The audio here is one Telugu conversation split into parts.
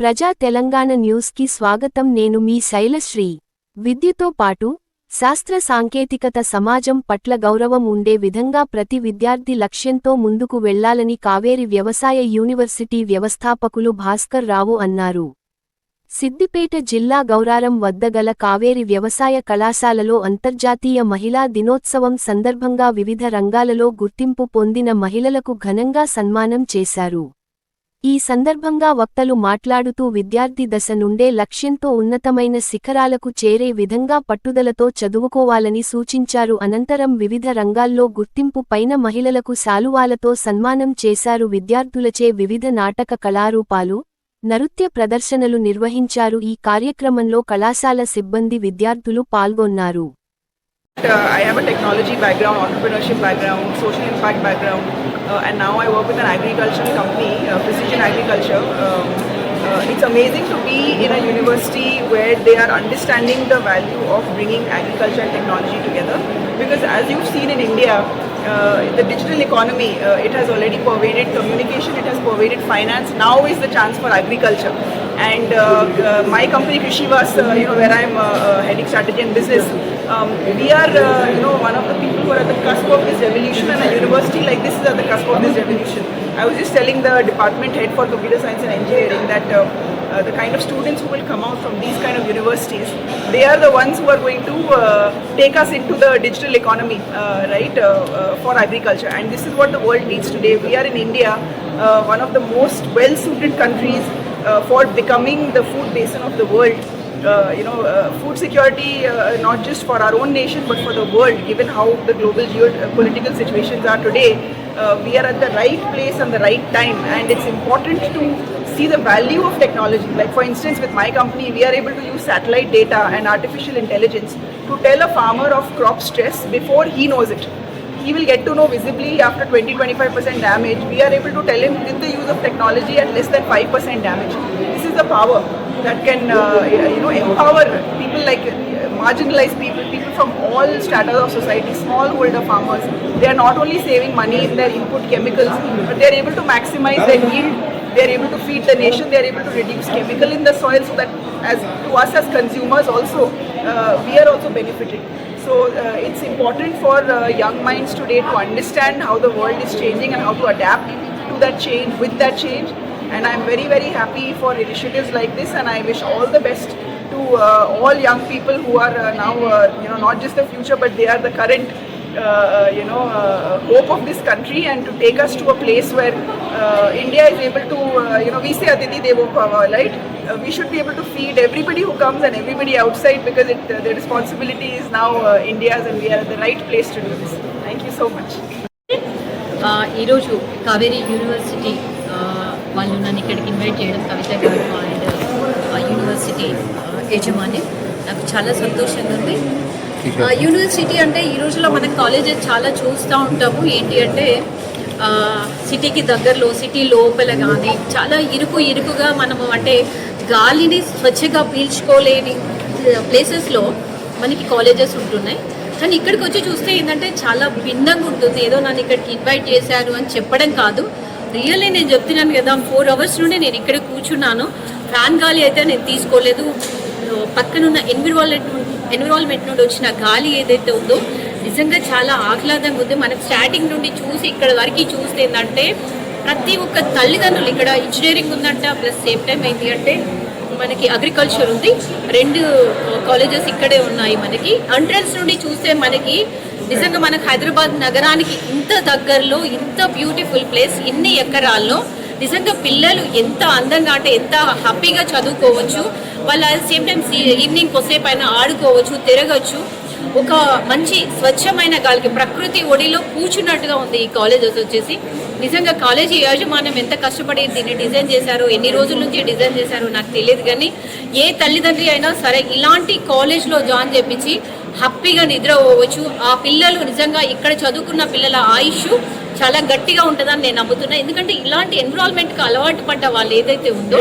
ప్రజా తెలంగాణ న్యూస్ కి స్వాగతం. నేను మీ శైలశ్రీ. విద్యతో పాటు శాస్త్ర సాంకేతికత సమాజం పట్ల గౌరవం ఉండే విధంగా ప్రతి విద్యార్థి లక్ష్యంతో ముందుకు వెళ్లాలని కావేరి వ్యవసాయ యూనివర్సిటీ వ్యవస్థాపకులు భాస్కర్ రావు అన్నారు. సిద్దిపేట జిల్లా గౌరారం వద్ద గల కావేరి వ్యవసాయ కళాశాలలో అంతర్జాతీయ మహిళా దినోత్సవం సందర్భంగా వివిధ రంగాలలో గుర్తింపు పొందిన మహిళలకు ఘనంగా సన్మానం చేశారు. ఈ సందర్భంగా వక్తలు మాట్లాడుతూ విద్యార్థి దశ నుండే లక్ష్యంతో ఉన్నతమైన శిఖరాలకు చేరే విధంగా పట్టుదలతో చదువుకోవాలని సూచించారు. అనంతరం వివిధ రంగాల్లో గుర్తింపు పైన మహిళలకు శాలువాలతో సన్మానం చేశారు. విద్యార్థులచే వివిధ నాటక కళారూపాలు, నృత్య ప్రదర్శనలు నిర్వహించారు. ఈ కార్యక్రమంలో కళాశాల సిబ్బంది విద్యార్థులు పాల్గొన్నారు. I have a technology background, entrepreneurship background, social impact background, and now I work with an agricultural company, Precision Agriculture. It's amazing to be in a university where they are understanding the value of bringing agriculture and technology together. Because as you've seen in India, the digital economy, it has already pervaded communication, it has pervaded finance. Now is the chance for agriculture. And my company Krishivas, where I'm heading strategy and business, we are one of the people who are at the cusp of this revolution, and a university like this is at the cusp of this revolution. I was just telling the department head for computer science and engineering that the kind of students who will come out from these kind of universities, they are the ones who are going to take us into the digital economy, for agriculture. And this is what the world needs today. We are in India, one of the most well-suited countries for becoming the food basin of the world. Food security, not just for our own nation but for the world, given how the global geopolitical situations are today. We are at the right place and the right time, and it's important to see the value of technology. Like for instance, with my company, we are able to use satellite data and artificial intelligence to tell a farmer of crop stress before he knows it. He will get to know visibly after 20-25% damage. We are able to tell him with the use of technology at less than 5% damage. This is the power that can empower people like marginalized people from all strata of society, smallholder farmers. They are not only saving money in their input chemicals, but they are able to maximize their yield. They are able to feed the nation. They are able to reduce chemical in the soil, so that to us as consumers also, we are also benefited. So it's important for young minds today to understand how the world is changing and how to adapt to that change, with that change. And I'm very, very happy for initiatives like this, and I wish all the best to all young people who are now, not just the future, but they are the current, hope of this country, and to take us to a place where India is able to, we say Aditi Devo Bhava, right? We should be able to feed everybody who comes and everybody outside, because the responsibility is now India's, and we are at the right place to do this. Thank you so much. ఈరోజు కావేరీ యూనివర్సిటీ వాళ్ళు నన్ను ఇక్కడికి ఇన్వైట్ చేయడం, కవిత గారు అండ్ యూనివర్సిటీ యజమాని, నాకు చాలా సంతోషంగా ఉంది. యూనివర్సిటీ అంటే ఈ రోజుల్లో మన కాలేజెస్ చాలా చూస్తూ ఉంటాము. ఏంటి అంటే సిటీకి దగ్గరలో, సిటీ లోపల కానీ చాలా ఇరుకుగా మనము అంటే గాలిని స్వచ్ఛంగా పీల్చుకోలేని ప్లేసెస్లో మనకి కాలేజెస్ ఉంటున్నాయి. కానీ ఇక్కడికి వచ్చి చూస్తే ఏంటంటే చాలా భిన్నంగా ఉంటుంది. ఏదో నన్ను ఇక్కడికి ఇన్వైట్ చేశారు అని చెప్పడం కాదు, రియల్లీ నేను చెప్తున్నాను కదా, 4 hours నుండి నేను ఇక్కడ కూర్చున్నాను. ఫ్యాన్ గాలి అయితే నేను తీసుకోలేదు. పక్కనున్న ఎన్విరాన్మెంట్ నుండి వచ్చిన గాలి ఏదైతే ఉందో నిజంగా చాలా ఆహ్లాదంగా ఉంది. మనకు స్టార్టింగ్ నుండి చూసి ఇక్కడ వరకు చూస్తే ఏంటంటే ప్రతి ఒక్క తల్లిదండ్రులు, ఇక్కడ ఇంజనీరింగ్ ఉందంట, ప్లస్ సేమ్ టైం ఏంటి అంటే మనకి అగ్రికల్చర్ ఉంది. 2 కాలేజెస్ ఇక్కడే ఉన్నాయి. మనకి ఎంట్రన్స్ నుండి చూస్తే మనకి నిజంగా మనకు హైదరాబాద్ నగరానికి ఇంత దగ్గరలో ఇంత బ్యూటిఫుల్ ప్లేస్, ఇన్ని ఎకరాల్లో నిజంగా పిల్లలు ఎంత అందంగా అంటే ఎంత హ్యాపీగా చదువుకోవచ్చు. వాళ్ళ సేమ్ టైం ఈవినింగ్ కొద్దిసేపు అయినా ఆడుకోవచ్చు, తిరగచ్చు. ఒక మంచి స్వచ్ఛమైన గాలికి ప్రకృతి ఒడిలో కూర్చున్నట్టుగా ఉంది ఈ కాలేజెస్ వచ్చేసి. నిజంగా కాలేజీ యాజమాన్యం ఎంత కష్టపడి దీన్ని డిజైన్ చేశారో, ఎన్ని రోజుల నుంచి డిజైన్ చేశారో నాకు తెలియదు. కానీ ఏ తల్లిదండ్రి అయినా సరే ఇలాంటి కాలేజ్లో జాయిన్ చేయించి హ్యాపీగా నిద్ర పోవచ్చు. ఆ పిల్లలు నిజంగా ఇక్కడ చదువుకున్న పిల్లల ఆయుష్ చాలా గట్టిగా ఉంటుందని నేను నమ్ముతున్నా. ఎందుకంటే ఇలాంటి ఎన్విరాన్మెంట్కి అలవాటు పడ్డ వాళ్ళు ఏదైతే ఉందో,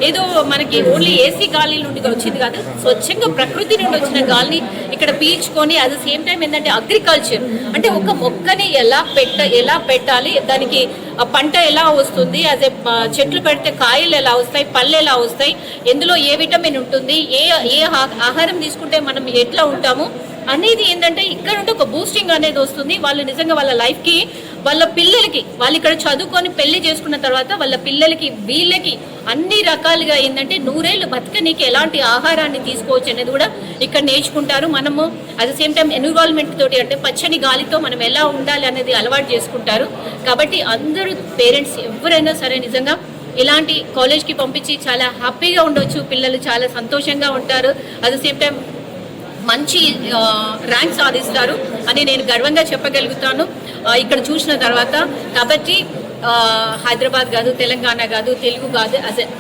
ఏదో మనకి ఓన్లీ ఏసీ గాలి నుండి వచ్చింది కాదు, స్వచ్ఛంగా ప్రకృతి నుండి వచ్చిన గాలిని ఇక్కడ పీల్చుకొని అట్ ద సేమ్ టైం ఏంటంటే అగ్రికల్చర్ అంటే ఒక మొక్కని ఎలా పెట్టాలి, దానికి పంట ఎలా వస్తుంది, అదే చెట్లు పెడితే కాయలు ఎలా వస్తాయి, పళ్ళు ఎలా వస్తాయి, ఎందులో ఏ విటమిన్ ఉంటుంది, ఏ ఆహారం తీసుకుంటే మనం ఎట్లా ఉంటాము అనేది ఏంటంటే ఇక్కడ ఉంటే ఒక బూస్టింగ్ అనేది వస్తుంది. వాళ్ళు నిజంగా వాళ్ళ లైఫ్కి, వాళ్ళ పిల్లలకి, వాళ్ళు ఇక్కడ చదువుకొని పెళ్లి చేసుకున్న తర్వాత వాళ్ళ పిల్లలకి వీళ్ళకి అన్ని రకాలుగా ఏంటంటే నూరేళ్ళు బతకనీకి ఎలాంటి ఆహారాన్ని తీసుకోవచ్చు అనేది కూడా ఇక్కడ నేర్చుకుంటారు. మనము at the same time environment తోటి అంటే పచ్చని గాలితో మనం ఎలా ఉండాలి అనేది అలవాటు చేసుకుంటారు. కాబట్టి అందరూ పేరెంట్స్ ఎవరైనా సరే నిజంగా ఇలాంటి కాలేజ్కి పంపించి చాలా హ్యాపీగా ఉండొచ్చు. పిల్లలు చాలా సంతోషంగా ఉంటారు. అట్ ద సేమ్ టైం మంచి ర్యాంక్ సాధిస్తారు అని నేను గర్వంగా చెప్పగలుగుతాను ఇక్కడ చూసిన తర్వాత. కాబట్టి హైదరాబాద్ కాదు, తెలంగాణ కాదు, తెలుగు కాదు,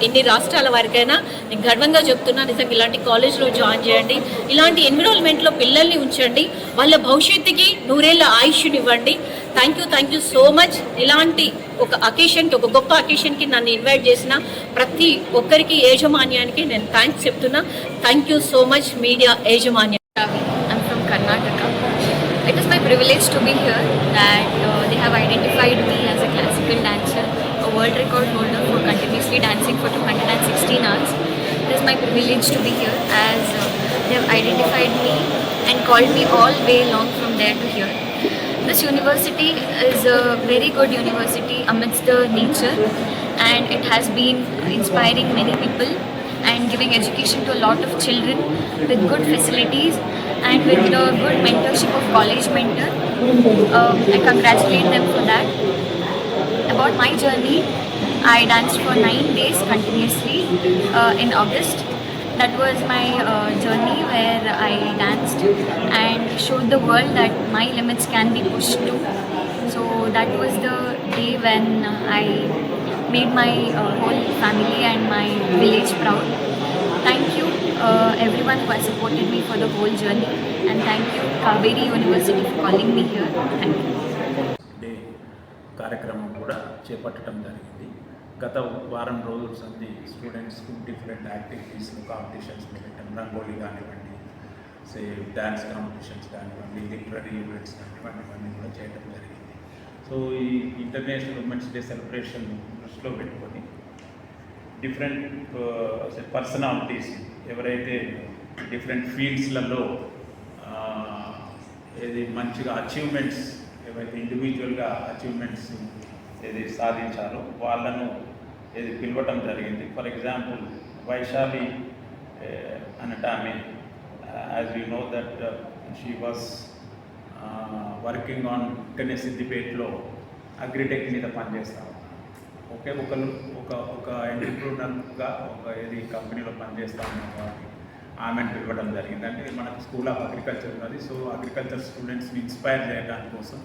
ఎన్ని రాష్ట్రాల వారికైనా నేను గర్వంగా చెప్తున్నా, నిజంగా ఇలాంటి కాలేజ్లో జాయిన్ చేయండి. ఇలాంటి ఎన్విరాన్మెంట్లో పిల్లల్ని ఉంచండి, వాళ్ళ భవిష్యత్తుకి నూరేళ్ళ ఆయుష్ని ఇవ్వండి. Thank you so much. ఇలాంటి ఒక అకేషన్కి, ఒక గొప్ప అకేషన్కి నన్ను ఇన్వైట్ చేసిన ప్రతి ఒక్కరికి, యాజమాన్యానికి నేను థ్యాంక్స్ చెప్తున్నా. Thank you so much media యాజమాన్యం. I'm from Karnataka. It is my privilege to be here that they have identified me as a classical dancer, a world record holder for continuously dancing for 216 hours. It is my privilege to be here as they have identified me and called me all way long from there to here. This university is a very good university amidst the nature, and it has been inspiring many people and giving education to a lot of children with good facilities and with the good mentorship of college mentor. I congratulate them for that. About my journey, I danced for 9 days continuously in August. That was my journey where I danced and showed the world that my limits can be pushed to. So that was the day when I made my whole family and my village proud. Thank you everyone who has supported me for the whole journey, and thank you Kaveri University for calling me here. Thank you. Day కార్యక్రమం కూడా చేపట్టడం జరిగింది. గత వారం రోజుల సంది స్టూడెంట్స్కు డిఫరెంట్ యాక్టివిటీస్, కాంపిటీషన్స్ పెట్టడం, రంగోలీ కానివ్వండి, డ్యాన్స్ కాంపిటీషన్స్ కానివ్వండి, లిటరరీ ఈవెంట్స్ కానివ్వండి, ఇవన్నీ కూడా చేయడం జరిగింది. సో ఈ ఇంటర్నేషనల్ ఉమెన్స్ డే సెలబ్రేషన్ దృష్టిలో పెట్టుకొని డిఫరెంట్ పర్సనాలిటీస్ ఎవరైతే డిఫరెంట్ ఫీల్డ్స్లలో ఏది మంచిగా అచీవ్మెంట్స్, ఏవైతే ఇండివిజువల్గా అచీవ్మెంట్స్ ఏది సాధించారో వాళ్ళను ఏది పిలవటం జరిగింది. ఫర్ ఎగ్జాంపుల్ వైశాలి అనట ఆమె, as you know that she was working on ఇక్కడనే సిద్దిపేటలో అగ్రిటెక్ మీద పనిచేస్తాం. ఒక ఎంటర్ప్రూనర్గా ఒక ఏది కంపెనీలో పనిచేస్తా ఉన్నాం కాబట్టి ఆమెను పిలవడం జరిగింది. అంటే మనకు స్కూల్ ఆఫ్ అగ్రికల్చర్ ఉన్నది. సో అగ్రికల్చర్ స్టూడెంట్స్ని ఇన్స్పైర్ చేయడానికి కోసం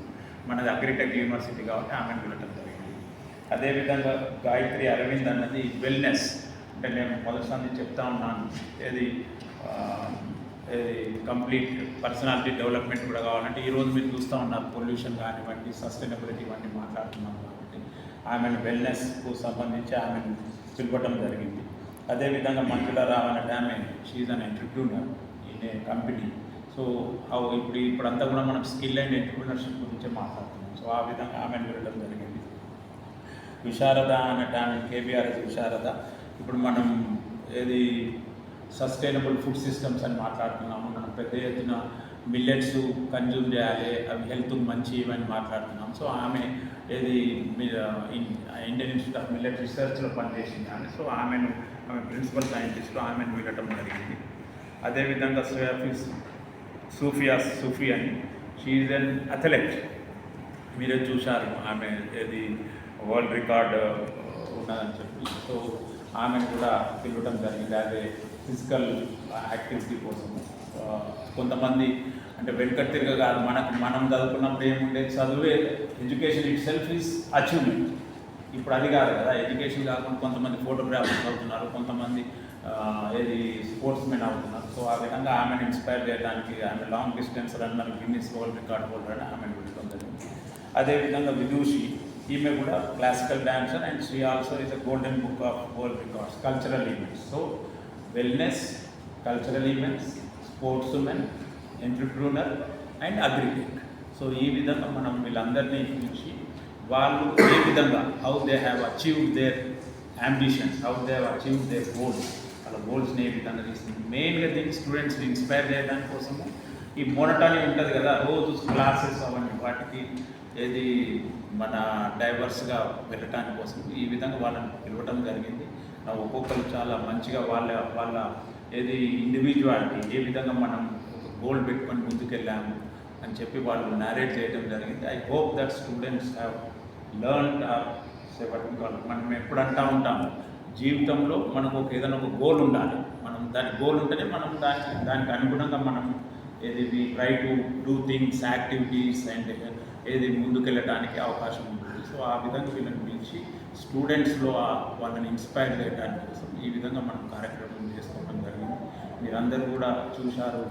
మనది అగ్రిటెక్ యూనివర్సిటీ కాబట్టి ఆమెను పిలవడం జరిగింది. అదేవిధంగా గాయత్రి అరవింద్ అన్నది వెల్నెస్, అంటే నేను మొదటిసారి చెప్తా ఉన్నాను, ఏది కంప్లీట్ పర్సనాలిటీ డెవలప్మెంట్ కూడా కావాలంటే ఈరోజు మీరు చూస్తూ ఉన్నారు పొల్యూషన్ కానివ్వండి, సస్టైనబిలిటీ ఇవన్నీ మాట్లాడుతున్నాం కాబట్టి ఆమెను వెల్నెస్కు సంబంధించి ఆమెను పిలవటం జరిగింది. అదేవిధంగా మంజుల రావు అనే ఆమె she's an entrepreneur in a company. So ఇప్పుడంతా కూడా మనం స్కిల్ అండ్ ఎంటర్ప్రూనర్షిప్ గురించే మాట్లాడుతున్నాం. సో ఆ విధంగా ఆమెను వెళ్ళడం జరిగింది. విశారద అన్నట్టు ఆమె కేబీఆర్ఎస్ విశారద. ఇప్పుడు మనం ఏది సస్టైనబుల్ ఫుడ్ సిస్టమ్స్ అని మాట్లాడుతున్నాము. మనం పెద్ద ఎత్తున మిల్లెట్స్ కన్జ్యూమ్ చేయాలి, అవి హెల్త్కి మంచి ఇవని మాట్లాడుతున్నాం. సో ఆమె ఏది ఇండియన్ ఇన్స్టిట్యూట్ ఆఫ్ మిల్లెట్ రీసెర్చ్లో పనిచేసింది ఆమె. సో ఆమె ప్రిన్సిపల్ సైంటిస్ట్లో ఆమెను వెళ్ళటం జరిగింది. అదేవిధంగా సూఫీ అని, షీఈ్ అన్ అథ్లెట్. మీరే చూశారు ఆమె ఏది వరల్డ్ రికార్డ్ ఉన్నదని చెప్పి. సో ఆమెను కూడా పిలవడం జరిగింది అదే ఫిజికల్ యాక్టివిటీ కోసం. కొంతమంది అంటే వెంకట్ తిరగ కాదు, మనం చదువుకున్నప్పుడు ఏముండే చదువే education it self is achievement. ఇప్పుడు అది కాదు కదా, ఎడ్యుకేషన్ కాకుండా కొంతమంది ఫోటోగ్రాఫర్స్ అవుతున్నారు, కొంతమంది ఏది స్పోర్ట్స్ మెన్ అవుతున్నారు. సో ఆ విధంగా ఆమెను ఇన్స్పైర్ చేయడానికి ఆమె long distance runner, Guinness world record holder అని ఆమెను పిలవడం జరిగింది. అదేవిధంగా విదూషి, ఈమె కూడా classical dancer and she also is a golden book of world records cultural events. So wellness, cultural events, sports women, entrepreneur and agritech. సో ఈ విధంగా మనం వీళ్ళందరినీ పిలిచి వాళ్ళు ఏ విధంగా how they have achieved their ambitions, how they have achieved their goals, వాళ్ళ గోల్స్ని ఏ విధంగా తీసుకుంది. మెయిన్గా దీనికి స్టూడెంట్స్ని ఇన్స్పైర్ చేయడానికి కోసము ఈ మోనటానీ ఉంటుంది కదా, రోజు క్లాసెస్ అవన్నీ వాటికి ఏది మన డైవర్స్గా వెళ్ళటానికి కోసం ఈ విధంగా వాళ్ళని పిలవటం జరిగింది. ఒక్కొక్కరు చాలా మంచిగా వాళ్ళ ఏది ఇండివిజువాలిటీ ఏ విధంగా మనం ఒక గోల్ పెట్టుకొని ముందుకెళ్ళాము అని చెప్పి వాళ్ళు నారేట్ చేయడం జరిగింది. I hope that students have learned మనం ఎప్పుడు అంటూ ఉంటాము జీవితంలో మనకు ఏదైనా ఒక గోల్ ఉండాలి. మనం దాని గోల్ ఉంటేనే మనం దానికి అనుగుణంగా మనం ఏది try to do things, activities and ఏది ముందుకెళ్ళడానికి అవకాశం ఉంటుంది. సో ఆ విధంగా వీళ్ళని పిలిచి స్టూడెంట్స్లో వాళ్ళని ఇన్స్పైర్ చేయడానికి కోసం ఈ విధంగా మనం కార్యక్రమం చేసుకోవడం జరిగింది. మీరందరూ కూడా చూశారు,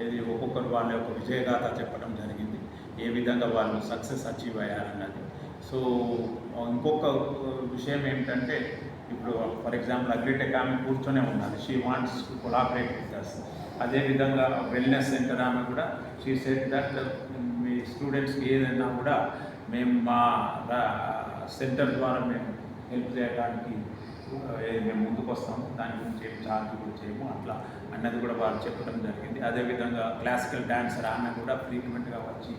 ఏది ఒక్కొక్కరు వాళ్ళ యొక్క విజయగాథ చెప్పడం జరిగింది, ఏ విధంగా వాళ్ళు సక్సెస్ అచీవ్ అయ్యారన్నది. సో ఇంకొక విషయం ఏమిటంటే ఇప్పుడు ఫర్ ఎగ్జాంపుల్ అగ్రిటెక్ ఆమె కూర్చొనే ఉండాలి, she wants to collaborate with us. అదేవిధంగా వెల్నెస్ సెంటర్ ఆమె కూడా షీ సెడ్ దట్ మీ స్టూడెంట్స్కి ఏదైనా కూడా మేము మా సెంటర్ ద్వారా మేము హెల్ప్ చేయడానికి మేము ముందుకు వస్తాము, దాని గురించి ఏం ఛార్జ్ కూడా చేయము అట్లా అన్నది కూడా వాళ్ళు చెప్పడం జరిగింది. అదేవిధంగా క్లాసికల్ డాన్సర్ ఆమె కూడా ఫ్రీక్వెంట్గా వచ్చి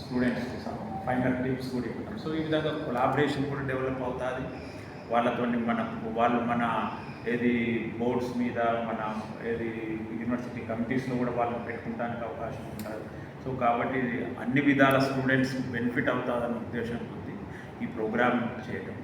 స్టూడెంట్స్ ఫైనల్ టిప్స్ కూడా ఇవ్వడం. సో ఈ విధంగా కొలాబరేషన్ కూడా డెవలప్ అవుతుంది వాళ్ళతో. వాళ్ళు మన ఏది బోర్డ్స్ మీద మన ఏది యూనివర్సిటీ కమిటీస్లో కూడా వాళ్ళని పెట్టుకోవడానికి అవకాశం ఉంటుంది. సో కాబట్టి అన్ని విధాల స్టూడెంట్స్ బెనిఫిట్ అవుతుందన్న ఉద్దేశంతో ఈ ప్రోగ్రామ్ చేయడం.